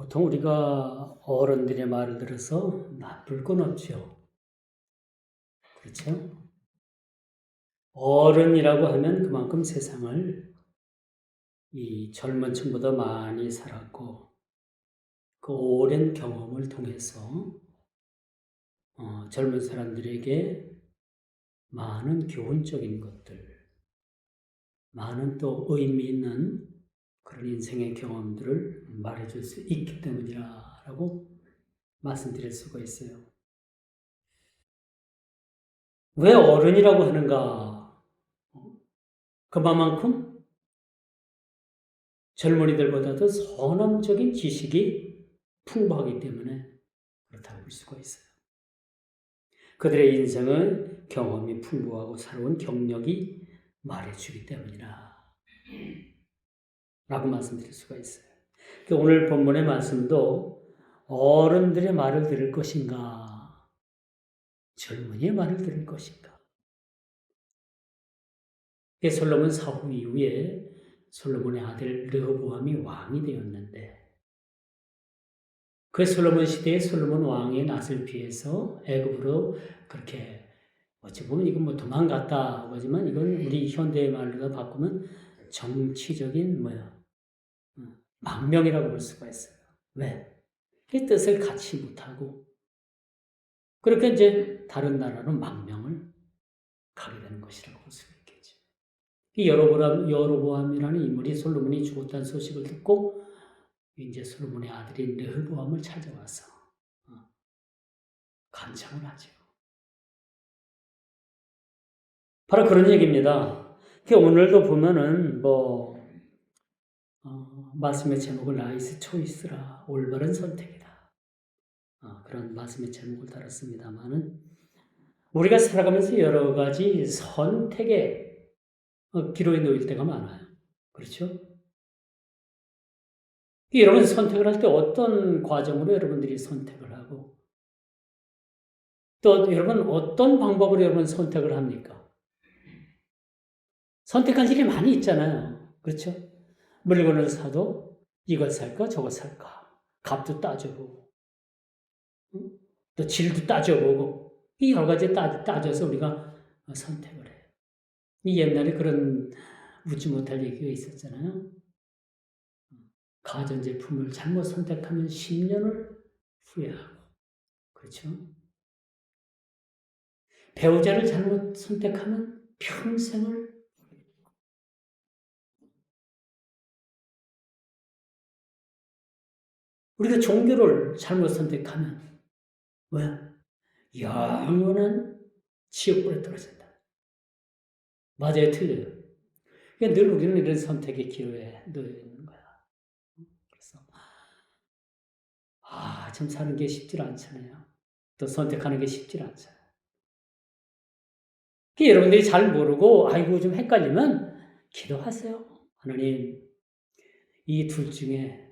보통 우리가 어른들의 말을 들어서 나쁠 건 없죠. 그렇죠? 어른이라고 하면 그만큼 세상을 이 젊은 층보다 많이 살았고 그 오랜 경험을 통해서 젊은 사람들에게 많은 교훈적인 것들, 많은 또 의미 있는 그런 인생의 경험들을 말해줄 수 있기 때문이라고 말씀드릴 수가 있어요. 왜 어른이라고 하는가? 그만큼 젊은이들보다도 선언적인 지식이 풍부하기 때문에 그렇다고 볼 수가 있어요. 그들의 인생은 경험이 풍부하고 새로운 경력이 말해주기 때문이라 라고 말씀드릴 수가 있어요. 오늘 본문의 말씀도 어른들의 말을 들을 것인가 젊은이의 말을 들을 것인가. 솔로몬 사후 이후에 솔로몬의 아들 르호보암이 왕이 되었는데 그 솔로몬 시대에 솔로몬 왕의 낯을 피해서 애굽으로 그렇게 어찌 보면 이건 뭐 도망갔다 하지만 이건 우리 현대의 말로 바꾸면 정치적인 망명이라고 볼 수가 있어요. 왜? 그 뜻을 갖지 못하고 그렇게 이제 다른 나라로 망명을 가게 되는 것이라고 볼 수가 있겠죠. 이 여로보암이라는 인물이 솔로몬이 죽었다는 소식을 듣고 이제 솔로몬의 아들인 르호보암을 찾아와서 간청을 하죠. 바로 그런 얘기입니다. 오늘도 보면은 말씀의 제목을 나이스 초이스라 올바른 선택이다. 그런 말씀의 제목을 달았습니다만은 우리가 살아가면서 여러 가지 선택의 기로에 놓일 때가 많아요. 그렇죠? 여러분 선택을 할 때 어떤 과정으로 여러분들이 선택을 하고 또 여러분 어떤 방법으로 여러분 선택을 합니까? 선택할 일이 많이 있잖아요. 그렇죠? 물건을 사도 이걸 살까 저걸 살까 값도 따져보고 또 질도 따져보고 이 여러 가지 따져서 우리가 선택을 해요. 이 옛날에 그런 웃지 못할 얘기가 있었잖아요. 가전제품을 잘못 선택하면 10년을 후회하고 그렇죠? 배우자를 잘못 선택하면 평생을 우리가 종교를 잘못 선택하면 왜? 영원한 지옥불에 떨어진다. 맞아요, 틀려요. 그러니까 늘 우리는 이런 선택의 기로에 놓여 있는 거야. 그래서 참 사는 게 쉽지 않잖아요. 또 선택하는 게 쉽지 않잖아요. 여러분들이 잘 모르고 아이고 좀 헷갈리면 기도하세요. 하나님, 이 둘 중에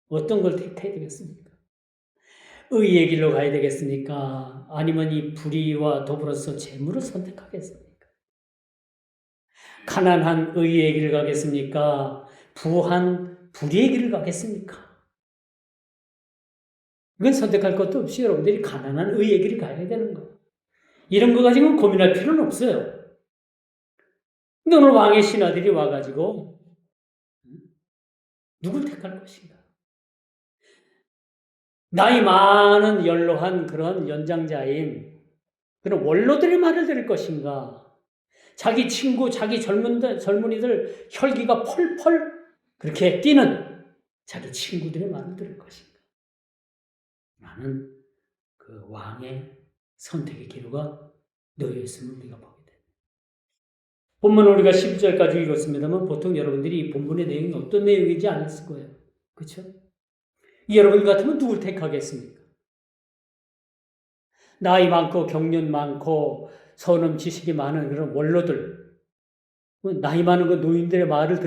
어떤 걸 택해야 되겠습니까? 의의 길로 가야 되겠습니까? 아니면 이 불의와 더불어서 재물을 선택하겠습니까? 가난한 의의 길을 가겠습니까? 부한 불의의 길을 가겠습니까? 이건 선택할 것도 없이 여러분들이 가난한 의의 길을 가야 되는 거예요. 이런 거 가지고 고민할 필요는 없어요. 근데 오늘 왕의 신하들이 와가지고 누굴 택할 것인가? 나이 많은 연로한 그런 연장자인 그런 원로들의 말을 들을 것인가? 자기 친구, 자기 젊은이들 혈기가 펄펄 그렇게 뛰는 자기 친구들의 말을 들을 것인가? 라는 그 왕의 선택의 기로가 놓여 있음을 우리가 보게 됩니다. 본문을 우리가 12절까지 읽었습니다만 보통 여러분들이 이 본문의 내용이 어떤 내용인지 알았을 거예요. 그렇죠? 여러분 같으면 누굴 택하겠습니까? 나이 많고 경륜 많고 선험 지식이 많은 그런 원로들, 나이 많은 그 노인들의 말을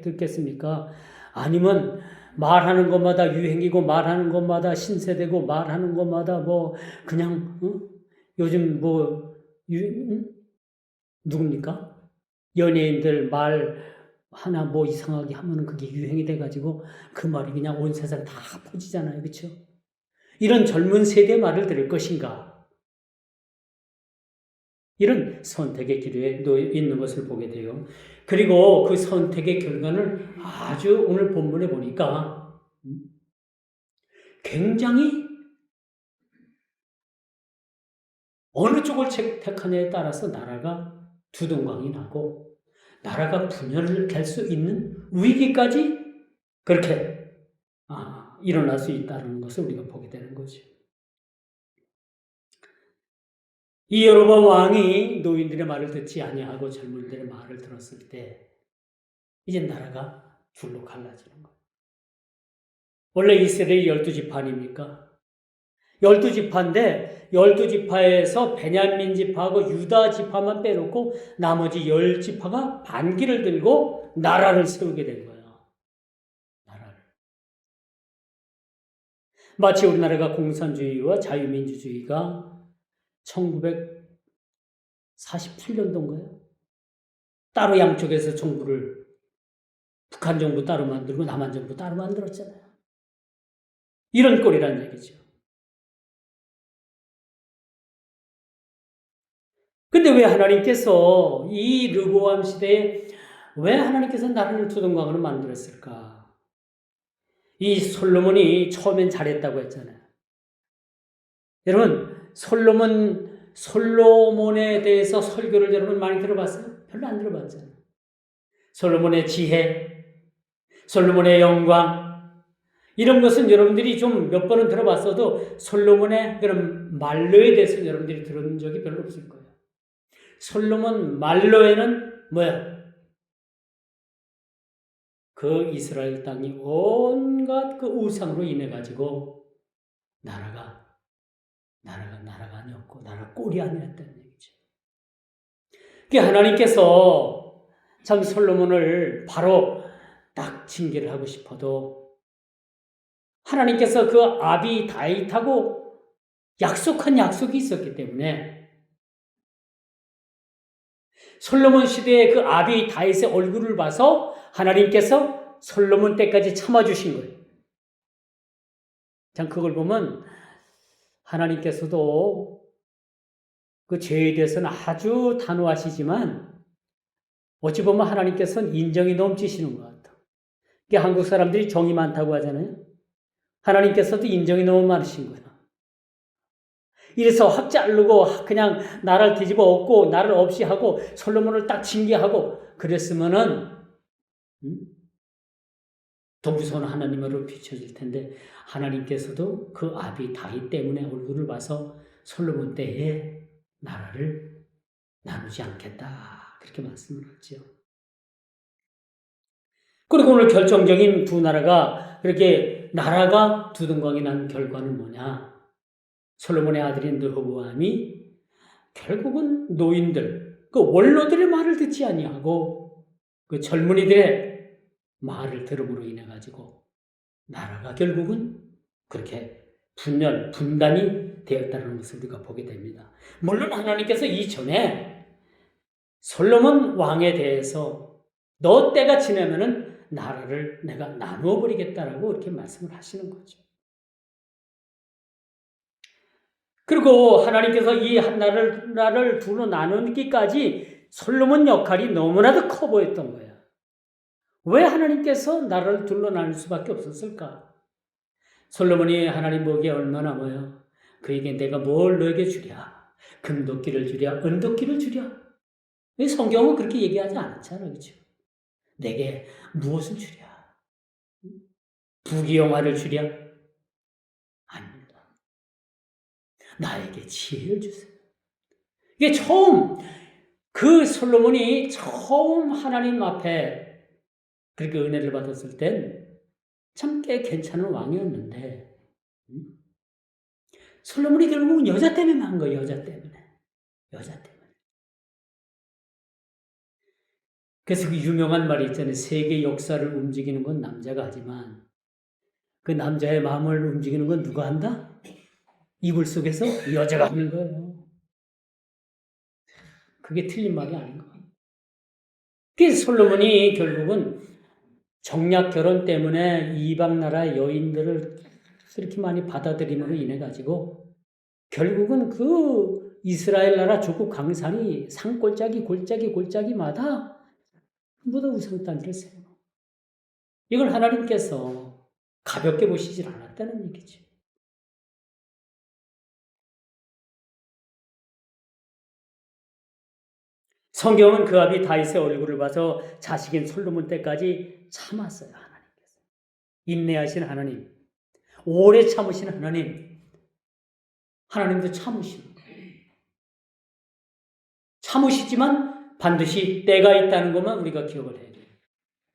듣겠습니까? 아니면 말하는 것마다 유행이고 말하는 것마다 신세대고 말하는 것마다 그냥 요즘 누굽니까? 연예인들 말 하나 뭐 이상하게 하면은 그게 유행이 돼가지고 그 말이 그냥 온 세상 다 퍼지잖아요. 그렇죠? 이런 젊은 세대 말을 들을 것인가? 이런 선택의 기로에 놓여 있는 것을 보게 돼요. 그리고 그 선택의 결과는 아주 오늘 본문에 보니까 굉장히 어느 쪽을 택하냐에 따라서 나라가 두동강이 나고 나라가 분열을 갤 수 있는 위기까지 그렇게 일어날 수 있다는 것을 우리가 보게 되는 거죠. 이 여로보암 왕이 노인들의 말을 듣지 아니하고 젊은이들의 말을 들었을 때 이제 나라가 둘로 갈라지는 거예요. 원래 이스라엘이 12지파 아닙니까? 12지파인데 12지파에서 베냐민 지파하고 유다 지파만 빼놓고 나머지 10지파가 반기를 들고 나라를 세우게 된 거예요. 나라를. 마치 우리나라가 공산주의와 자유민주주의가 1948년도인가요? 따로 양쪽에서 정부를 북한 정부 따로 만들고 남한 정부 따로 만들었잖아요. 이런 꼴이란 얘기죠. 근데 왜 하나님께서 이 르보암 시대에 왜 하나님께서 나라를 두동강으로 만들었을까? 이 솔로몬이 처음엔 잘했다고 했잖아요. 여러분, 솔로몬에 대해서 설교를 여러분 많이 들어봤어요? 별로 안 들어봤잖아요. 솔로몬의 지혜, 솔로몬의 영광, 이런 것은 여러분들이 좀 몇 번은 들어봤어도 솔로몬의 그런 말로에 대해서 여러분들이 들은 적이 별로 없을 거예요. 솔로몬 말로에는 뭐야? 그 이스라엘 땅이 온갖 그 우상으로 인해 가지고 나라가 아니었고 나라 꼴이 아니었다는 얘기죠. 그게 하나님께서 참 솔로몬을 바로 딱 징계를 하고 싶어도 하나님께서 그 아비 다윗하고 약속한 약속이 있었기 때문에 솔로몬 시대의 그 아비 다윗의 얼굴을 봐서 하나님께서 솔로몬 때까지 참아주신 거예요. 참 그걸 보면 하나님께서도 그 죄에 대해서는 아주 단호하시지만 어찌 보면 하나님께서는 인정이 넘치시는 것 같아요. 그게 한국 사람들이 정이 많다고 하잖아요. 하나님께서도 인정이 너무 많으신 거예요. 이래서 확 자르고 그냥 나를 뒤집어 엎고 나를 없이 하고 솔로몬을 딱 징계하고 그랬으면은 더 무서운 하나님으로 비춰질 텐데 하나님께서도 그 아비 다윗 때문에 얼굴을 봐서 솔로몬 때에 나라를 나누지 않겠다 그렇게 말씀을 하죠. 그리고 오늘 결정적인 두 나라가 그렇게 나라가 두동강이 난 결과는 뭐냐? 솔로몬의 아들인 르호보암이 결국은 노인들, 그 원로들의 말을 듣지 아니하고 그 젊은이들의 말을 들음으로 인해 가지고 나라가 결국은 그렇게 분단이 되었다는 것을 우리가 보게 됩니다. 물론 하나님께서 이전에 솔로몬 왕에 대해서 너 때가 지나면은 나라를 내가 나누어 버리겠다라고 이렇게 말씀을 하시는 거죠. 그리고 하나님께서 이 한 나라를 두로 나누기까지 솔로몬 역할이 너무나도 커 보였던 거예요. 왜 하나님께서 나라를 둘로 나눌 수밖에 없었을까? 솔로몬이 하나님 보기에 얼마나 뭐요? 그에게 내가 뭘 너에게 주랴? 금도끼를 주랴? 은도끼를 주랴? 성경은 그렇게 얘기하지 않잖아요. 그렇죠? 내게 무엇을 주랴? 부귀영화를 주랴? 아닙니다. 나에게 지혜를 주세요. 이게 그 솔로몬이 처음 하나님 앞에 그렇게 은혜를 받았을 땐 참 꽤 괜찮은 왕이었는데 솔로몬이 결국은 여자 때문에 한 거예요. 여자 때문에. 그래서 그 유명한 말이 있잖아요. 세계 역사를 움직이는 건 남자가 하지만 그 남자의 마음을 움직이는 건 누가 한다? 이불 속에서 여자가 하는 거예요. 그게 틀린 말이 아닌 거예요. 그래서 솔로몬이 결국은 정략 결혼 때문에 이방 나라 여인들을 그렇게 많이 받아들임으로 인해 가지고 결국은 그 이스라엘 나라 조국 강산이 골짜기마다 모두 우상단지를 세워. 이걸 하나님께서 가볍게 보시질 않았다는 얘기죠. 성경은 그 아비 다윗의 얼굴을 봐서 자식인 솔로몬 때까지 참았어요. 하나님께서. 인내하신 하나님. 오래 참으신 하나님. 하나님도 참으시는 거예요. 참으시지만 반드시 때가 있다는 것만 우리가 기억을 해야 돼요.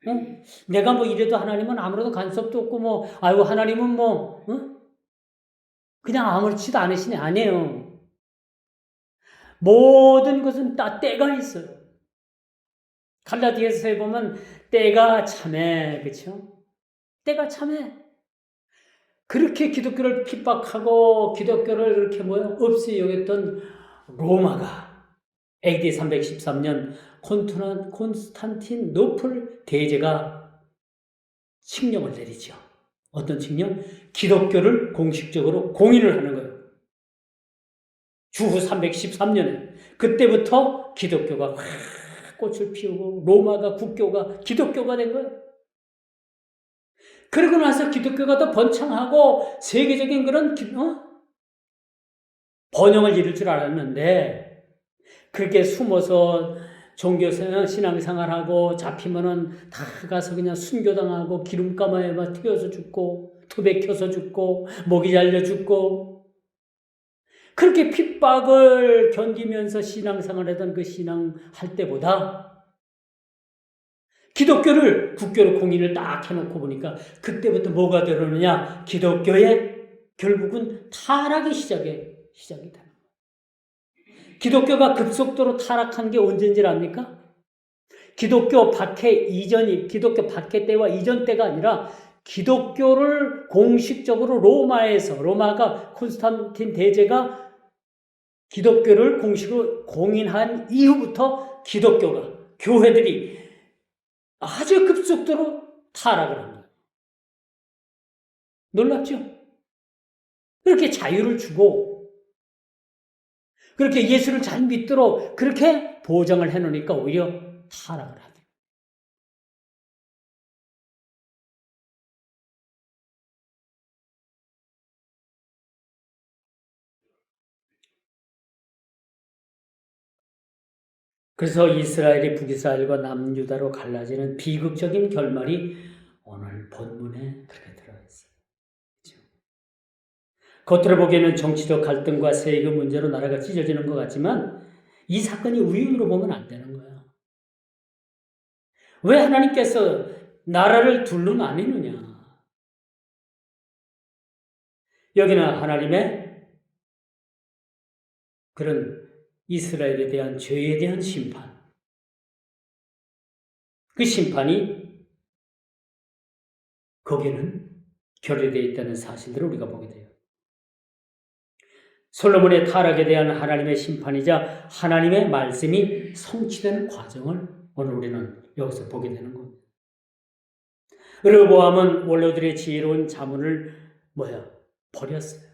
응? 내가 뭐 이래도 하나님은 아무래도 간섭도 없고 뭐 아이고 하나님은 뭐 응? 그냥 아무렇지도 않으시네. 아니에요. 모든 것은 다 때가 있어요. 갈라디아서에 보면 때가 참해. 그렇죠? 때가 참해. 그렇게 기독교를 핍박하고 기독교를 그렇게 없이 여겼던 로마가 AD 313년 콘스탄틴 노플 대제가 칙령을 내리죠. 어떤 칙령? 기독교를 공식적으로 공인을 하는 거예요. 주후 313년에. 그때부터 기독교가 확 꽃을 피우고 로마가 국교가 기독교가 된 거예요. 그러고 나서 기독교가 더 번창하고 세계적인 그런 번영을 이룰 줄 알았는데 그렇게 숨어서 종교 신앙생활하고 잡히면은 다 가서 그냥 순교당하고 기름가마에만 튀어서 죽고 투백혀서 죽고 목이 잘려 죽고 그렇게 핍박을 견디면서 신앙생활하던 그 신앙할 때보다 기독교를 국교로 공인을 딱 해놓고 보니까 그때부터 뭐가 되느냐? 기독교의 결국은 타락이 시작이 되는 거예요. 기독교가 급속도로 타락한 게 언제인지 압니까? 기독교 박해 때와 이전 때가 아니라 기독교를 공식적으로 로마가 콘스탄틴 대제가 기독교를 공식으로 공인한 이후부터 교회들이 아주 급속도로 타락을 한 거예요. 놀랍죠? 그렇게 자유를 주고 그렇게 예수를 잘 믿도록 그렇게 보장을 해놓으니까 오히려 타락을 하게. 그래서 이스라엘이 북이스라엘과 남유다로 갈라지는 비극적인 결말이 오늘 본문에 그렇게 들어있어요. 그렇죠? 겉으로 보기에는 정치적 갈등과 세금 문제로 나라가 찢어지는 것 같지만 이 사건이 우연으로 보면 안 되는 거예요. 왜 하나님께서 나라를 둘로 나뉘느냐? 여기는 하나님의 그런 이스라엘에 대한 죄에 대한 심판. 그 심판이 거기에는 결여되어 있다는 사실들을 우리가 보게 돼요. 솔로몬의 타락에 대한 하나님의 심판이자 하나님의 말씀이 성취되는 과정을 오늘 우리는 여기서 보게 되는 겁니다. 르보암은 원로들의 지혜로운 자문을 버렸어요.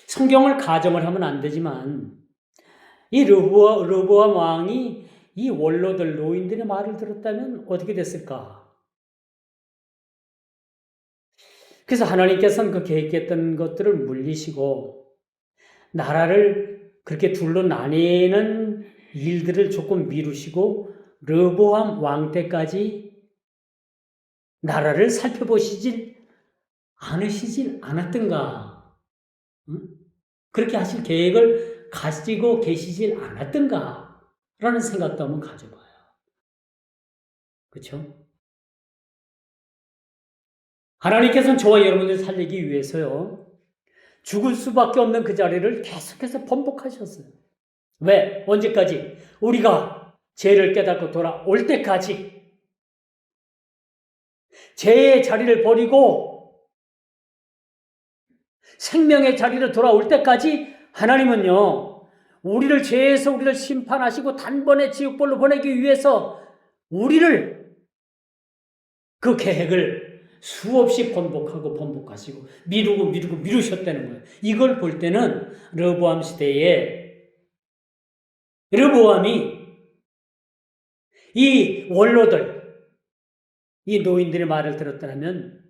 성경을 가정을 하면 안 되지만 이 르보암 왕이 이 원로들 노인들의 말을 들었다면 어떻게 됐을까? 그래서 하나님께서는 그 계획했던 것들을 물리시고 나라를 그렇게 둘로 나뉘는 일들을 조금 미루시고 르보암 왕 때까지 나라를 살펴보시질 않았던가? 응? 그렇게 하실 계획을 가지고 계시질 않았던가? 라는 생각도 한번 가져봐요. 그렇죠? 하나님께서는 저와 여러분을 살리기 위해서요. 죽을 수밖에 없는 그 자리를 계속해서 번복하셨어요. 왜? 언제까지? 우리가 죄를 깨닫고 돌아올 때까지. 죄의 자리를 버리고 생명의 자리를 돌아올 때까지 하나님은요. 우리를 죄에서 우리를 심판하시고 단번에 지옥불로 보내기 위해서 우리를 그 계획을 수없이 번복하시고 미루셨다는 거예요. 이걸 볼 때는 르호보암 시대에 르호보암이 이 원로들, 이 노인들의 말을 들었다면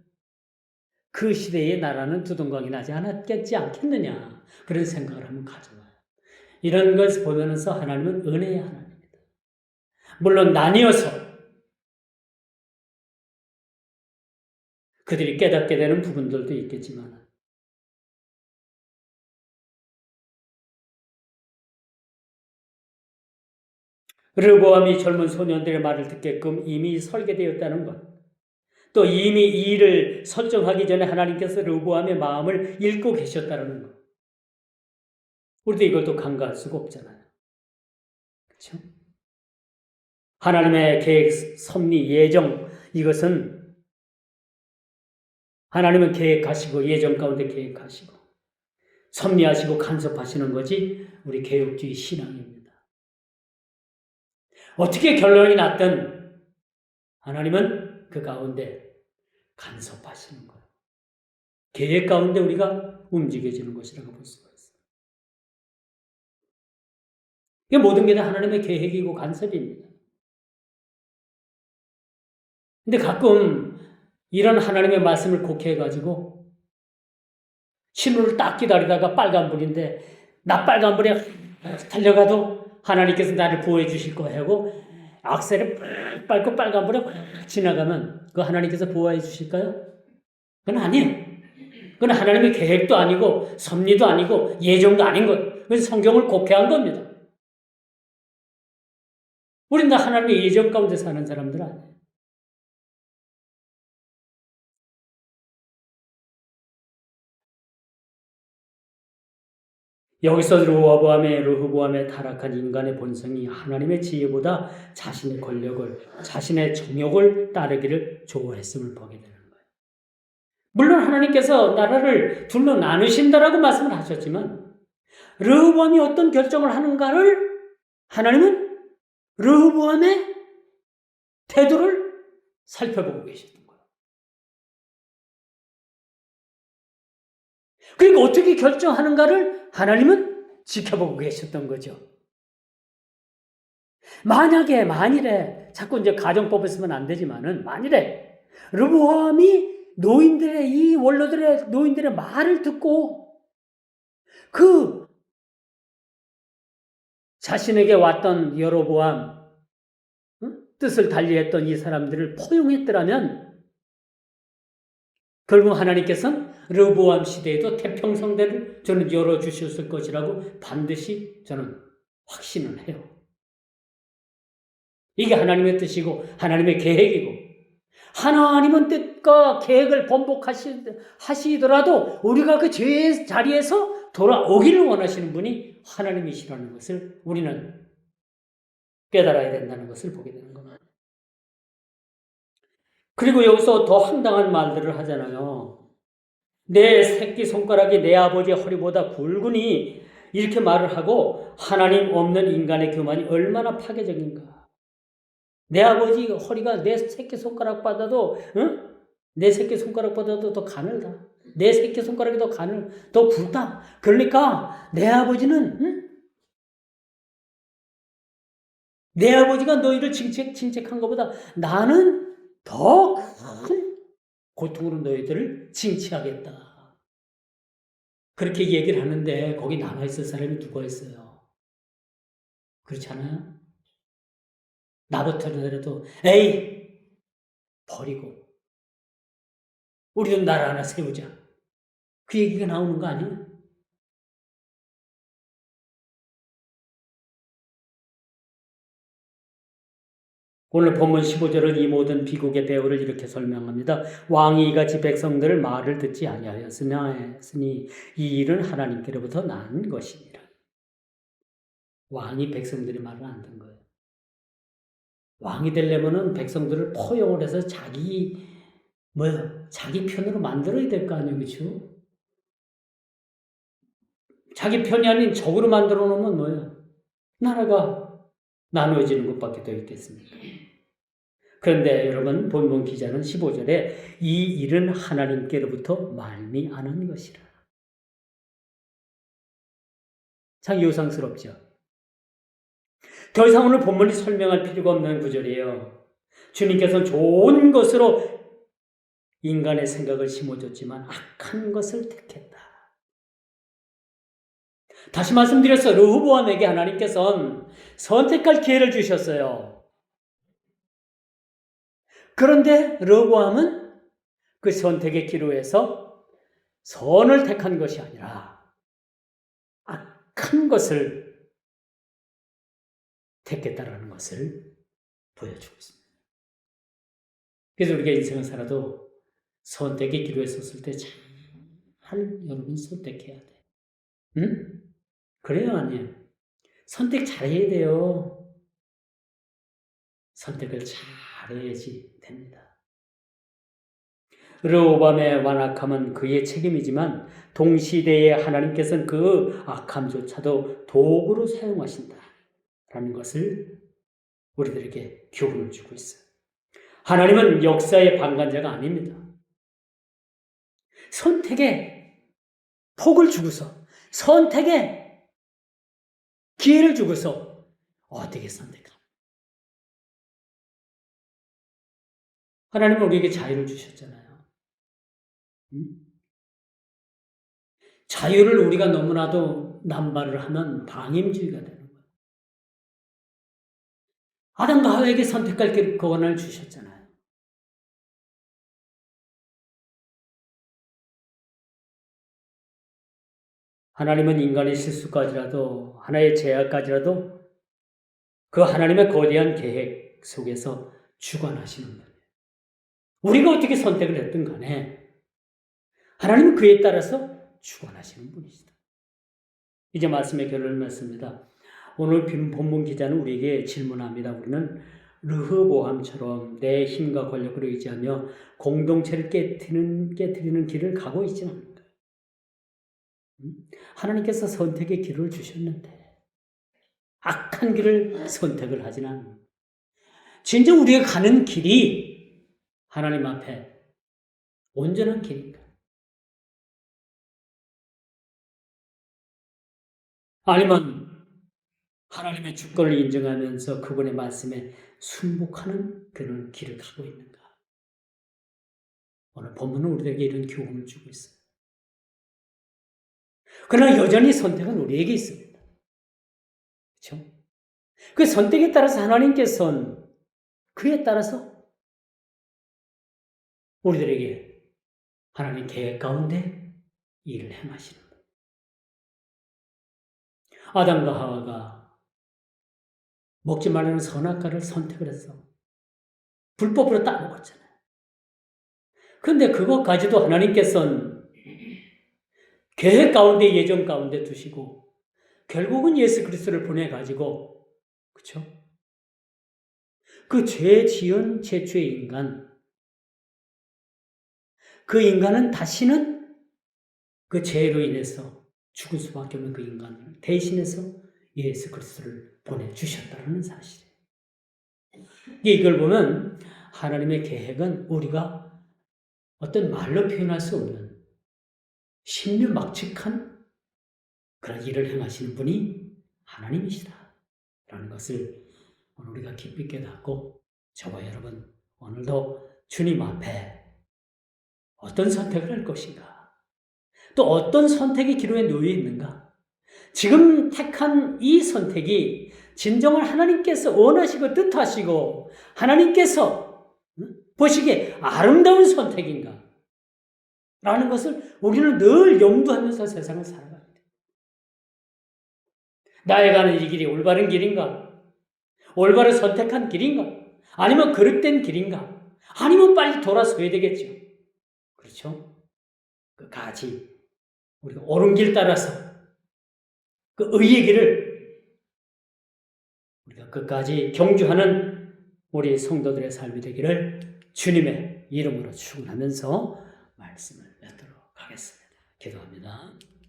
그 시대의 나라는 두동강이 나지 않겠느냐, 그런 생각을 한번 가져봐요. 이런 것을 보면서 하나님은 은혜의 하나님입니다. 물론 나뉘어서 그들이 깨닫게 되는 부분들도 있겠지만 르호보암이 젊은 소년들의 말을 듣게끔 이미 설계되었다는 것, 또 이미 이 일을 설정하기 전에 하나님께서 르호보암의 마음을 읽고 계셨다는 것, 우리도 이걸 또 간과할 수가 없잖아요. 그렇죠? 하나님의 계획, 섭리, 예정, 이것은 하나님은 계획하시고 예정 가운데 계획하시고 섭리하시고 간섭하시는 것이 우리 개혁주의 신앙입니다. 어떻게 결론이 났든 하나님은 그 가운데 간섭하시는 거예요. 계획 가운데 우리가 움직여지는 것이라고 볼 수가 있어요. 이게 모든 게 다 하나님의 계획이고 간섭입니다. 근데 가끔 이런 하나님의 말씀을 곡해가지고 신호를 딱 기다리다가 빨간불인데 나 빨간불에 달려가도 하나님께서 나를 보호해 주실 거야 하고 악셀을 밟고 빨간불에 지나가면 그 하나님께서 보호해 주실까요? 그건 아니에요. 그건 하나님의 계획도 아니고 섭리도 아니고 예정도 아닌 것. 그래서 성경을 곡해한 겁니다. 우리는 다 하나님의 예정 가운데 사는 사람들 아니에요. 여기서 르호보암의 타락한 인간의 본성이 하나님의 지혜보다 자신의 권력을, 자신의 정욕을 따르기를 좋아했음을 보게 되는 거예요. 물론 하나님께서 나라를 둘로 나누신다라고 말씀을 하셨지만 르호보암이 어떤 결정을 하는가를 하나님은 르호보암의 태도를 살펴보고 계셨던 거예요. 그러니까 어떻게 결정하는가를 하나님은 지켜보고 계셨던 거죠. 만일에 자꾸 이제 가정법을 쓰면 안 되지만은 만일에 르호보암이 이 노인들의 말을 듣고 그 자신에게 왔던 여로보암 뜻을 달리했던 이 사람들을 포용했더라면 결국 하나님께서는 르호보암 시대에도 태평성대를 저는 열어주셨을 것이라고 반드시 저는 확신을 해요. 이게 하나님의 뜻이고 하나님의 계획이고 하나님은 뜻과 계획을 번복하시더라도 우리가 그 죄의 자리에서 돌아오기를 원하시는 분이 하나님이시라는 것을 우리는 깨달아야 된다는 것을 보게 되는 겁니다. 그리고 여기서 더 황당한 말들을 하잖아요. 내 새끼손가락이 내 아버지 허리보다 굵으니 이렇게 말을 하고 하나님 없는 인간의 교만이 얼마나 파괴적인가. 내 아버지 허리가 내 새끼손가락보다도 내 새끼손가락보다도 더 가늘다. 내 새끼손가락이 더 굵다. 그러니까 내 아버지는 내 아버지가 너희를 징책한 것보다 나는 더 큰 고통으로 너희들을 징치하겠다. 그렇게 얘기를 하는데 거기 남아있을 사람이 누가 있어요? 그렇지 않아요? 나부터라도 에이 버리고 우리도 나라 하나 세우자. 그 얘기가 나오는 거 아니에요? 오늘 본문 15절은 이 모든 비극의 배후를 이렇게 설명합니다. 왕이 이같이 백성들을 말을 듣지 아니하였으니 이 일은 하나님께로부터 난 것이니라. 왕이 백성들의 말을 안 듣는 거예요. 왕이 되려면은 백성들을 포용을 해서 자기 편으로 만들어야 될 거 아니에요, 그렇죠? 자기 편이 아닌 적으로 만들어 놓으면 뭐예요? 나라가 나누어지는 것밖에 더 있겠습니까? 그런데 여러분, 본문 기자는 15절에 이 일은 하나님께로부터 말미암은 것이라. 참 요상스럽죠. 더 이상 오늘 본문이 설명할 필요가 없는 구절이에요. 주님께서는 좋은 것으로 인간의 생각을 심어줬지만 악한 것을 택했다. 다시 말씀드렸어요. 르호보암에게 하나님께서는 선택할 기회를 주셨어요. 그런데 르호보암은 그 선택의 기로에서 선을 택한 것이 아니라 악한 것을 택했다라는 것을 보여주고 있습니다. 그래서 우리가 인생을 살아도 선택의 기로에 섰을 때 잘 여러분 선택해야 돼. 응? 그래요, 아니에요? 선택 잘해야 돼요. 선택을 잘해야지 됩니다. 르호보암의 완악함은 그의 책임이지만 동시대에 하나님께서는 그 악함조차도 도구로 사용하신다라는 것을 우리들에게 교훈을 주고 있어요. 하나님은 역사의 방관자가 아닙니다. 선택에 폭을 주고서, 선택에 기회를 주고서 어떻게 선택합니까? 하나님은 우리에게 자유를 주셨잖아요. 자유를 우리가 너무나도 남발을 하면 방임주의가 되는 거예요. 아담과 하와에게 선택할 권한을 주셨잖아요. 하나님은 인간의 실수까지라도, 하나의 죄악까지라도 그 하나님의 거대한 계획 속에서 주관하시는 거예요. 우리가 어떻게 선택을 했든 간에 하나님은 그에 따라서 주관하시는 분이시다. 이제 말씀의 결론을 맺습니다. 오늘 본문 기자는 우리에게 질문합니다. 우리는 르호보암처럼 내 힘과 권력을 의지하며 공동체를 깨트리는 길을 가고 있지 않은가? 하나님께서 선택의 길을 주셨는데 악한 길을 선택을 하지는 않는. 진짜 우리가 가는 길이 하나님 앞에 온전한 길인가? 아니면 하나님의 주권을 인정하면서 그분의 말씀에 순복하는 그런 길을 가고 있는가? 오늘 본문은 우리에게 이런 교훈을 주고 있어요. 그러나 여전히 선택은 우리에게 있습니다. 그렇죠? 그 선택에 따라서 하나님께서는 그에 따라서 우리들에게 하나님 계획 가운데 일을 행하시는 거예요. 아담과 하와가 먹지 말라는 선악과를 선택을 해서 불법으로 따먹었잖아요. 그런데 그것까지도 하나님께서는 계획 가운데, 예정 가운데 두시고 결국은 예수 그리스도를 보내가지고, 그렇죠? 그 죄 지은 최초의 인간, 그 인간은 다시는 그 죄로 인해서 죽을 수밖에 없는 그 인간을 대신해서 예수 그리스도를 보내주셨다는 사실이에요. 이걸 보면 하나님의 계획은 우리가 어떤 말로 표현할 수 없는 신묘막측한 그런 일을 행하시는 분이 하나님이시다라는 것을 오늘 우리가 깊이 깨닫고 저와 여러분 오늘도 주님 앞에 어떤 선택을 할 것인가, 또 어떤 선택의 기로에 놓여 있는가, 지금 택한 이 선택이 진정을 하나님께서 원하시고 뜻하시고 하나님께서 보시기에 아름다운 선택인가 라는 것을 우리는 늘 염두하면서 세상을 살아갑니다. 나의 가는 이 길이 올바른 길인가? 올바른 선택한 길인가? 아니면 그릇된 길인가? 아니면 빨리 돌아서야 되겠죠. 그렇죠? 끝까지 우리가 옳은 길 따라서 그 의의 길을 우리가 끝까지 경주하는 우리 성도들의 삶이 되기를 주님의 이름으로 축원하면서 말씀을 맺도록 하겠습니다. 기도합니다.